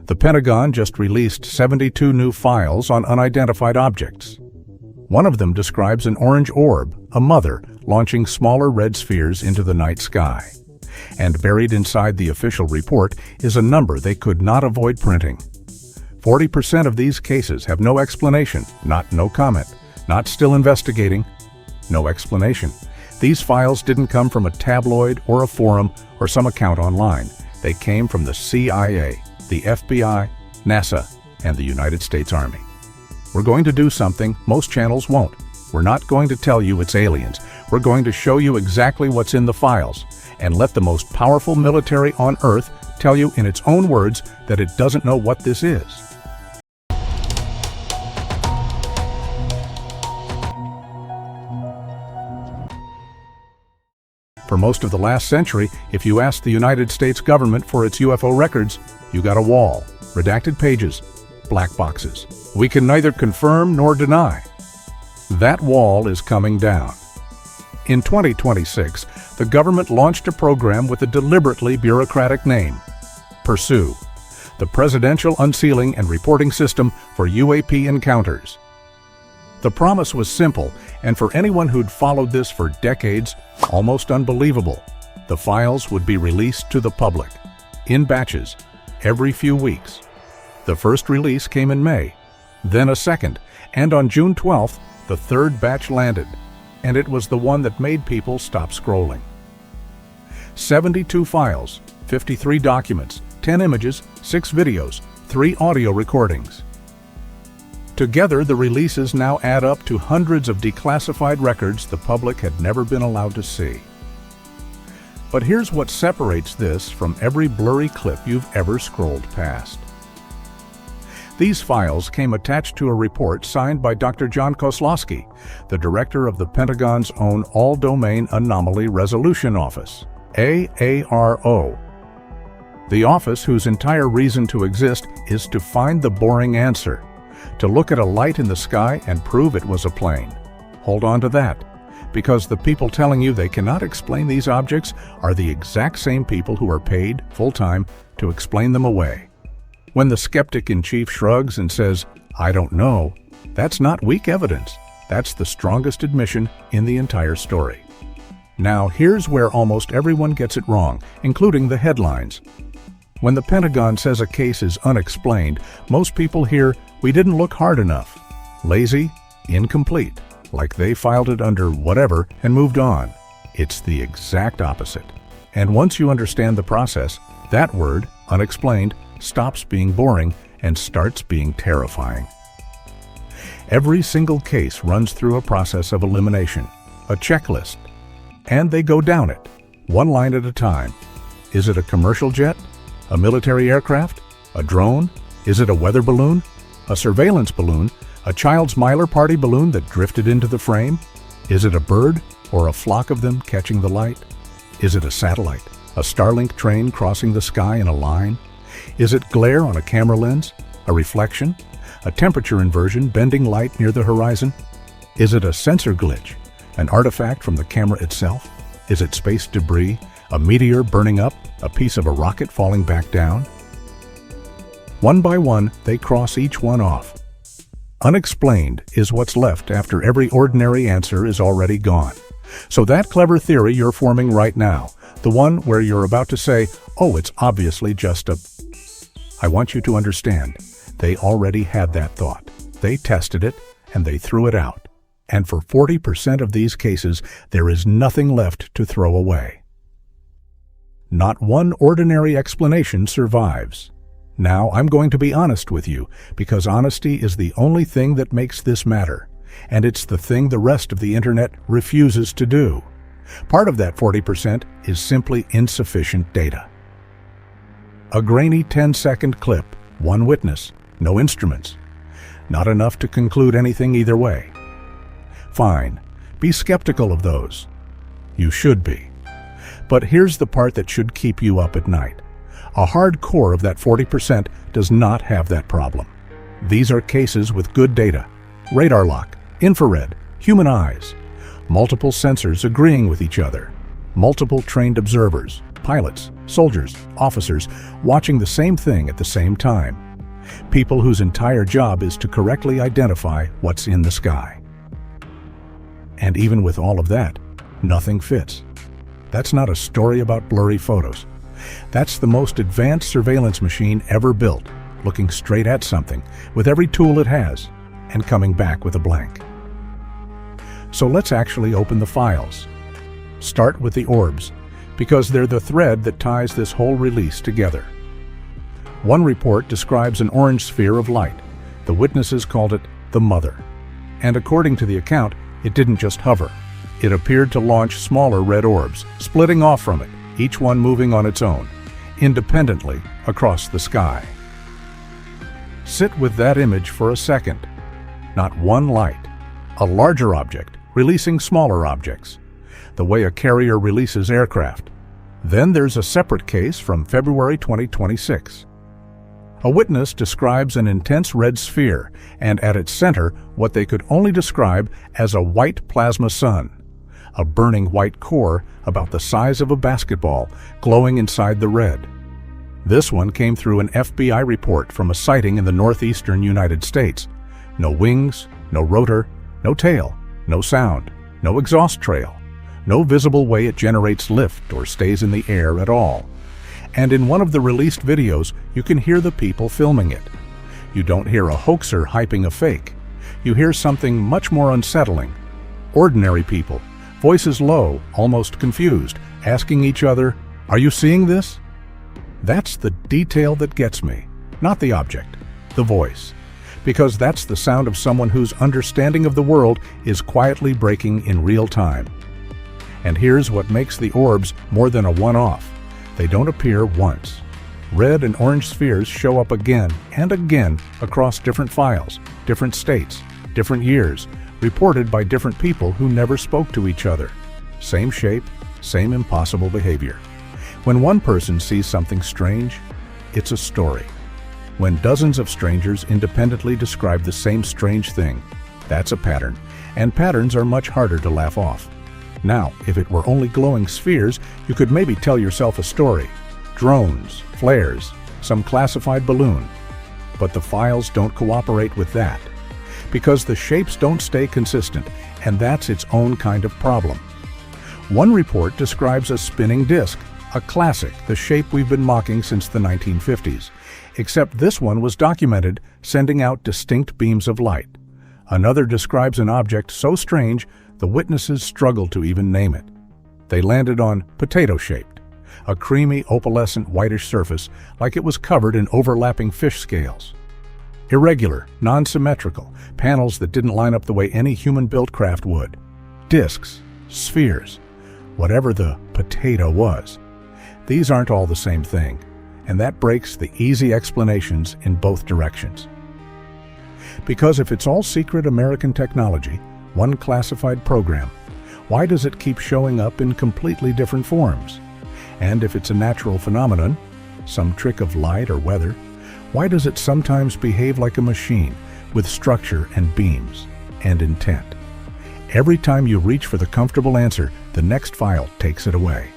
The Pentagon just released 72 new files on unidentified objects. One of them describes an orange orb, a mother, launching smaller red spheres into the night sky. And buried inside the official report is a number they could not avoid printing. 40% of these cases have no explanation, not no comment, not still investigating, no explanation. These files didn't come from a tabloid or a forum or some account online. They came from the CIA, the FBI, NASA, and the United States Army. We're going to do something most channels won't. We're not going to tell you it's aliens. We're going to show you exactly what's in the files and let the most powerful military on Earth tell you in its own words that it doesn't know what this is. For most of the last century, if you asked the United States government for its UFO records, you got a wall, redacted pages, black boxes. We can neither confirm nor deny. That wall is coming down. In 2026, the government launched a program with a deliberately bureaucratic name, PURSUE, the Presidential Unsealing and Reporting System for UAP Encounters. The promise was simple, and for anyone who'd followed this for decades, almost unbelievable. The files would be released to the public, in batches, every few weeks. The first release came in May, then a second, and on June 12th, the third batch landed, and it was the one that made people stop scrolling. 72 files, 53 documents, 10 images, 6 videos, 3 audio recordings. Together, the releases now add up to hundreds of declassified records the public had never been allowed to see. But here's what separates this from every blurry clip you've ever scrolled past. These files came attached to a report signed by Dr. John Kozlowski, the director of the Pentagon's own All-Domain Anomaly Resolution Office, AARO. The office whose entire reason to exist is to find the boring answer, to look at a light in the sky and prove it was a plane. Hold on to that, because the people telling you they cannot explain these objects are the exact same people who are paid full-time to explain them away. When the skeptic-in-chief shrugs and says, "I don't know," that's not weak evidence. That's the strongest admission in the entire story. Now, here's where almost everyone gets it wrong, including the headlines. When the Pentagon says a case is unexplained, most people hear, "We didn't look hard enough," lazy, incomplete, like they filed it under whatever and moved on. It's the exact opposite. And once you understand the process, that word, unexplained, stops being boring and starts being terrifying. Every single case runs through a process of elimination, a checklist, and they go down it, one line at a time. Is it a commercial jet? A military aircraft? A drone? Is it a weather balloon? A surveillance balloon? A child's Mylar party balloon that drifted into the frame? Is it a bird or a flock of them catching the light? Is it a satellite? A Starlink train crossing the sky in a line? Is it glare on a camera lens? A reflection? A temperature inversion bending light near the horizon? Is it a sensor glitch? An artifact from the camera itself? Is it space debris? A meteor burning up? A piece of a rocket falling back down? One by one, they cross each one off. Unexplained is what's left after every ordinary answer is already gone. So that clever theory you're forming right now, the one where you're about to say, "Oh, it's obviously just a..." I want you to understand, they already had that thought. They tested it, and they threw it out. And for 40% of these cases, there is nothing left to throw away. Not one ordinary explanation survives. Now, I'm going to be honest with you, because honesty is the only thing that makes this matter, and it's the thing the rest of the internet refuses to do. Part of that 40% is simply insufficient data. A grainy 10-second clip, one witness, no instruments. Not enough to conclude anything either way. Fine, be skeptical of those. You should be. But here's the part that should keep you up at night. A hard core of that 40% does not have that problem. These are cases with good data, radar lock, infrared, human eyes, multiple sensors agreeing with each other, multiple trained observers, pilots, soldiers, officers, watching the same thing at the same time. People whose entire job is to correctly identify what's in the sky. And even with all of that, nothing fits. That's not a story about blurry photos. That's the most advanced surveillance machine ever built, looking straight at something with every tool it has, and coming back with a blank. So let's actually open the files. Start with the orbs, because they're the thread that ties this whole release together. One report describes an orange sphere of light. The witnesses called it the Mother. And according to the account, it didn't just hover. It appeared to launch smaller red orbs, splitting off from it, each one moving on its own, independently across the sky. Sit with that image for a second. Not one light. A larger object releasing smaller objects, the way a carrier releases aircraft. Then there's a separate case from February 2026. A witness describes an intense red sphere, and at its center, what they could only describe as a white plasma sun. A burning white core about the size of a basketball, glowing inside the red. This one came through an FBI report from a sighting in the northeastern United States. No wings, no rotor, no tail, no sound, no exhaust trail, no visible way it generates lift or stays in the air at all. And in one of the released videos, you can hear the people filming it. You don't hear a hoaxer hyping a fake. You hear something much more unsettling. Ordinary people, voices low, almost confused, asking each other, "Are you seeing this?" That's the detail that gets me, not the object, the voice. Because that's the sound of someone whose understanding of the world is quietly breaking in real time. And here's what makes the orbs more than a one-off. They don't appear once. Red and orange spheres show up again and again across different files, different states, different years, reported by different people who never spoke to each other. Same shape, same impossible behavior. When one person sees something strange, it's a story. When dozens of strangers independently describe the same strange thing, that's a pattern, and patterns are much harder to laugh off. Now, if it were only glowing spheres, you could maybe tell yourself a story. Drones, flares, some classified balloon. But the files don't cooperate with that, because the shapes don't stay consistent, and that's its own kind of problem. One report describes a spinning disk, a classic, the shape we've been mocking since the 1950s. Except this one was documented, sending out distinct beams of light. Another describes an object so strange, the witnesses struggled to even name it. They landed on potato-shaped, a creamy opalescent whitish surface like it was covered in overlapping fish scales. Irregular, non-symmetrical, panels that didn't line up the way any human-built craft would. Discs, spheres, whatever the potato was. These aren't all the same thing, and that breaks the easy explanations in both directions. Because if it's all secret American technology, one classified program, why does it keep showing up in completely different forms? And if it's a natural phenomenon, some trick of light or weather, why does it sometimes behave like a machine with structure and beams and intent? Every time you reach for the comfortable answer, the next file takes it away.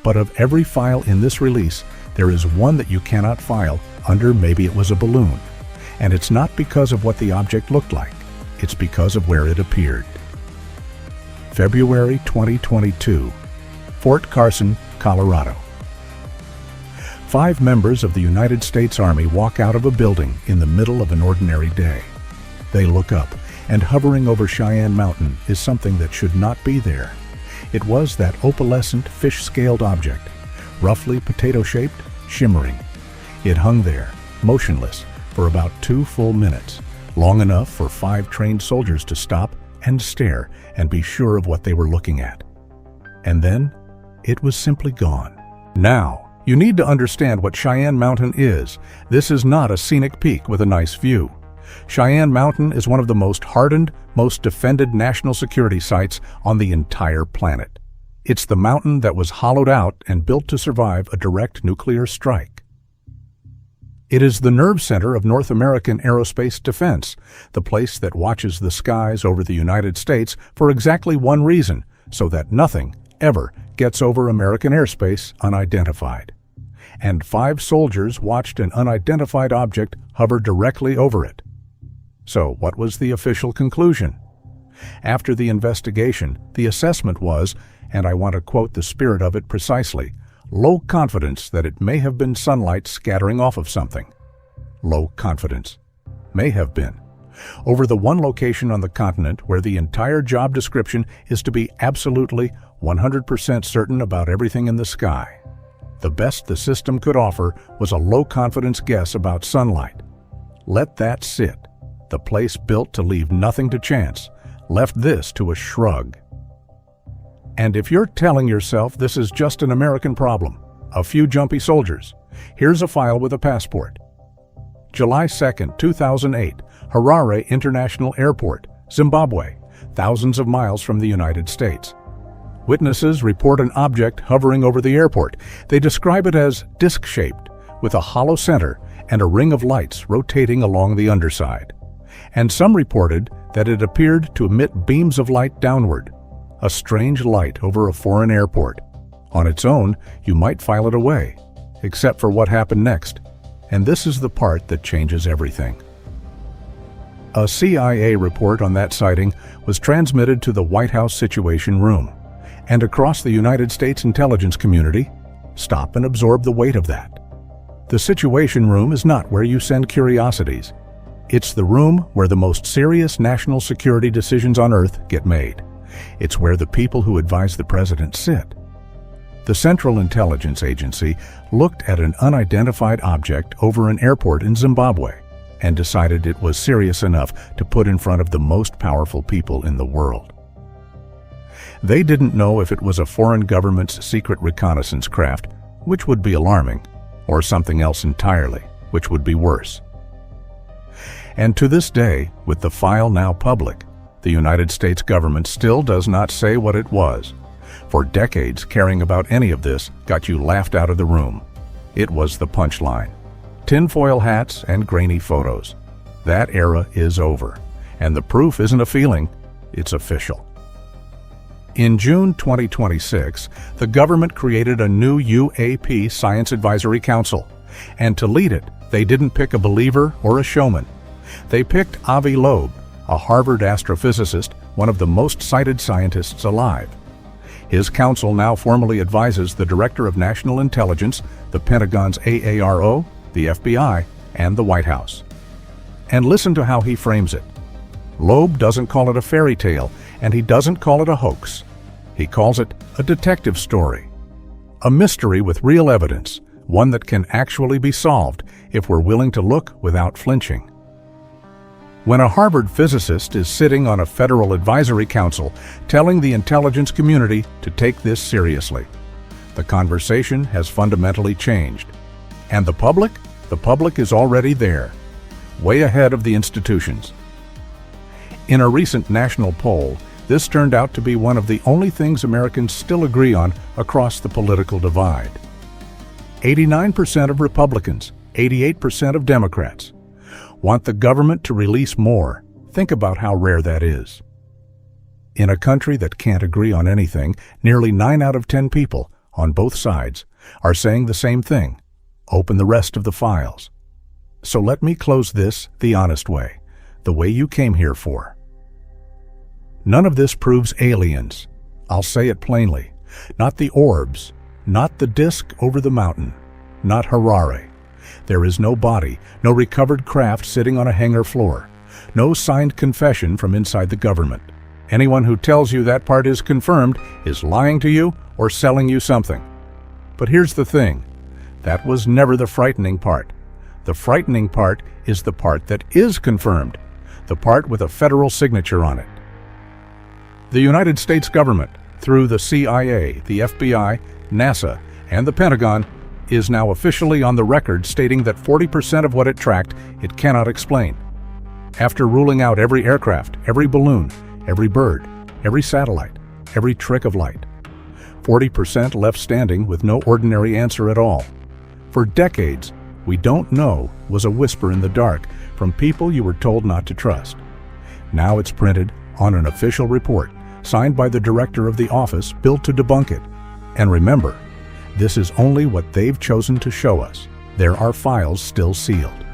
But of every file in this release, there is one that you cannot file under maybe it was a balloon. And it's not because of what the object looked like. It's because of where it appeared. February 2022, Fort Carson, Colorado. 5 members of the United States Army walk out of a building in the middle of an ordinary day. They look up, and hovering over Cheyenne Mountain is something that should not be there. It was that opalescent, fish-scaled object, roughly potato-shaped, shimmering. It hung there, motionless, for about 2 full minutes, long enough for 5 trained soldiers to stop and stare and be sure of what they were looking at. And then, it was simply gone. Now, you need to understand what Cheyenne Mountain is. This is not a scenic peak with a nice view. Cheyenne Mountain is one of the most hardened, most defended national security sites on the entire planet. It's the mountain that was hollowed out and built to survive a direct nuclear strike. It is the nerve center of North American aerospace defense, the place that watches the skies over the United States for exactly one reason, so that nothing ever gets over American airspace unidentified. And 5 soldiers watched an unidentified object hover directly over it. So what was the official conclusion? After the investigation, the assessment was, and I want to quote the spirit of it precisely, low confidence that it may have been sunlight scattering off of something. Low confidence. May have been. Over the one location on the continent where the entire job description is to be absolutely 100% certain about everything in the sky. The best the system could offer was a low-confidence guess about sunlight. Let that sit. The place built to leave nothing to chance left this to a shrug. And if you're telling yourself this is just an American problem, a few jumpy soldiers, here's a file with a passport. July 2, 2008, Harare International Airport, Zimbabwe, thousands of miles from the United States. Witnesses report an object hovering over the airport. They describe it as disc-shaped, with a hollow center and a ring of lights rotating along the underside. And some reported that it appeared to emit beams of light downward, a strange light over a foreign airport. On its own, you might file it away, except for what happened next. And this is the part that changes everything. A CIA report on that sighting was transmitted to the White House Situation Room. And across the United States intelligence community, stop and absorb the weight of that. The Situation Room is not where you send curiosities. It's the room where the most serious national security decisions on Earth get made. It's where the people who advise the president sit. The Central Intelligence Agency looked at an unidentified object over an airport in Zimbabwe and decided it was serious enough to put in front of the most powerful people in the world. They didn't know if it was a foreign government's secret reconnaissance craft, which would be alarming, or something else entirely, which would be worse. And to this day, with the file now public, the United States government still does not say what it was. For decades, caring about any of this got you laughed out of the room. It was the punchline. Tinfoil hats and grainy photos. That era is over, and the proof isn't a feeling, it's official. In June 2026, the government created a new UAP Science Advisory Council, and to lead it, they didn't pick a believer or a showman. They picked Avi Loeb, a Harvard astrophysicist, one of the most cited scientists alive. His council now formally advises the Director of National Intelligence, the Pentagon's AARO, the FBI, and the White House. And listen to how he frames it. Loeb doesn't call it a fairy tale, and he doesn't call it a hoax. He calls it a detective story. A mystery with real evidence, one that can actually be solved if we're willing to look without flinching. When a Harvard physicist is sitting on a federal advisory council telling the intelligence community to take this seriously, the conversation has fundamentally changed. And the public? The public is already there, way ahead of the institutions. In a recent national poll, this turned out to be one of the only things Americans still agree on across the political divide. 89% of Republicans, 88% of Democrats want the government to release more. Think about how rare that is. In a country that can't agree on anything, nearly 9 out of 10 people, on both sides, are saying the same thing. Open the rest of the files. So let me close this the honest way, the way you came here for. None of this proves aliens. I'll say it plainly. Not the orbs, not the disk over the mountain, not Harare. There is no body, no recovered craft sitting on a hangar floor, no signed confession from inside the government. Anyone who tells you that part is confirmed is lying to you or selling you something. But here's the thing. That was never the frightening part. The frightening part is the part that is confirmed, the part with a federal signature on it. The United States government, through the CIA, the FBI, NASA, and the Pentagon, is now officially on the record stating that 40% of what it tracked it cannot explain. After ruling out every aircraft, every balloon, every bird, every satellite, every trick of light, 40% left standing with no ordinary answer at all. For decades, "we don't know" was a whisper in the dark from people you were told not to trust. Now it's printed on an official report, signed by the director of the office built to debunk it. And remember, this is only what they've chosen to show us. There are files still sealed.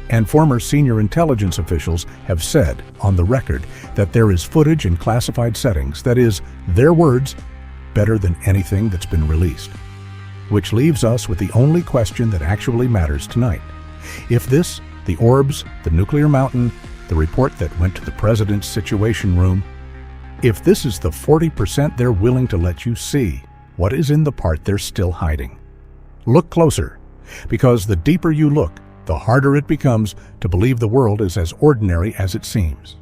And former senior intelligence officials have said on the record that there is footage in classified settings that is, their words, better than anything that's been released. Which leaves us with the only question that actually matters tonight. If this, the orbs, the nuclear mountain, the report that went to the president's situation room, if this is the 40% they're willing to let you see, what is in the part they're still hiding? Look closer, because the deeper you look, the harder it becomes to believe the world is as ordinary as it seems.